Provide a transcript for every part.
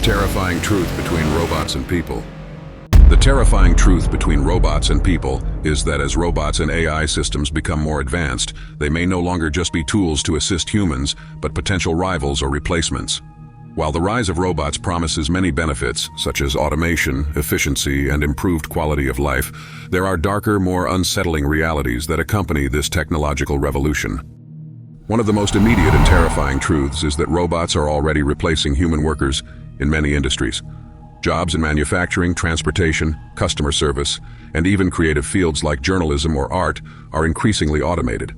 Terrifying truth between robots and people. The terrifying truth between robots and people is that as robots and AI systems become more advanced, they may no longer just be tools to assist humans, but potential rivals or replacements. While the rise of robots promises many benefits, such as automation, efficiency, and improved quality of life, there are darker, more unsettling realities that accompany this technological revolution. One of the most immediate and terrifying truths is that robots are already replacing human workers in many industries. Jobs in manufacturing, transportation, customer service, and even creative fields like journalism or art are increasingly automated.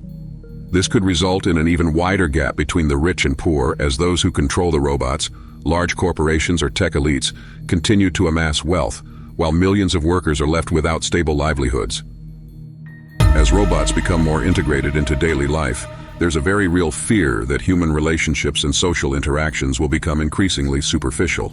This could result in an even wider gap between the rich and poor as those who control the robots, large corporations or tech elites, continue to amass wealth, while millions of workers are left without stable livelihoods. As robots become more integrated into daily life, there's a very real fear that human relationships and social interactions will become increasingly superficial.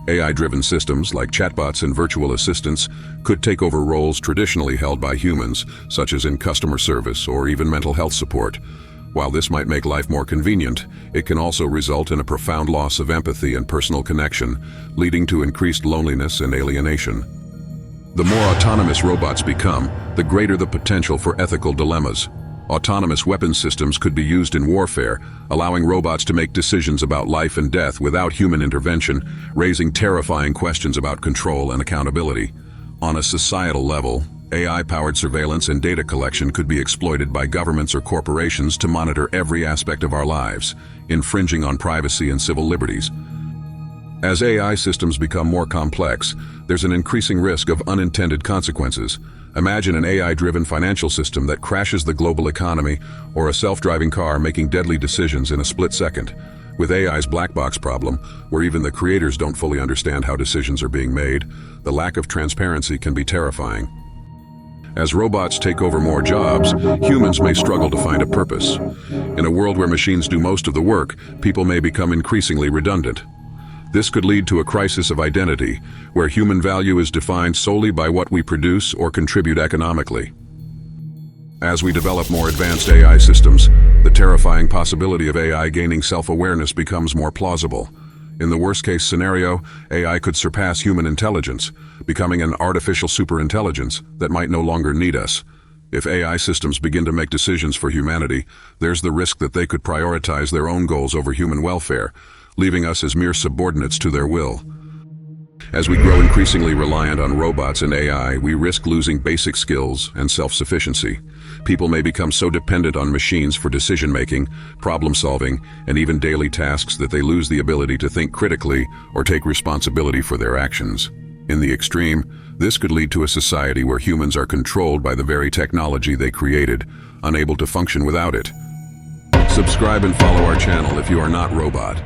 AI-driven systems like chatbots and virtual assistants could take over roles traditionally held by humans, such as in customer service or even mental health support. While this might make life more convenient, it can also result in a profound loss of empathy and personal connection, leading to increased loneliness and alienation. The more autonomous robots become, the greater the potential for ethical dilemmas. Autonomous weapons systems could be used in warfare, allowing robots to make decisions about life and death without human intervention, raising terrifying questions about control and accountability. On a societal level, AI-powered surveillance and data collection could be exploited by governments or corporations to monitor every aspect of our lives, infringing on privacy and civil liberties. As AI systems become more complex, there's an increasing risk of unintended consequences. Imagine an AI-driven financial system that crashes the global economy, or a self-driving car making deadly decisions in a split second. With AI's black box problem, where even the creators don't fully understand how decisions are being made, the lack of transparency can be terrifying. As robots take over more jobs, humans may struggle to find a purpose. In a world where machines do most of the work, people may become increasingly redundant. This could lead to a crisis of identity, where human value is defined solely by what we produce or contribute economically. As we develop more advanced AI systems, the terrifying possibility of AI gaining self-awareness becomes more plausible. In the worst-case scenario, AI could surpass human intelligence, becoming an artificial superintelligence that might no longer need us. If AI systems begin to make decisions for humanity, there's the risk that they could prioritize their own goals over human welfare, leaving us as mere subordinates to their will. As we grow increasingly reliant on robots and AI, we risk losing basic skills and self-sufficiency. People may become so dependent on machines for decision-making, problem-solving, and even daily tasks that they lose the ability to think critically or take responsibility for their actions. In the extreme, this could lead to a society where humans are controlled by the very technology they created, unable to function without it. Subscribe and follow our channel if you are not robot.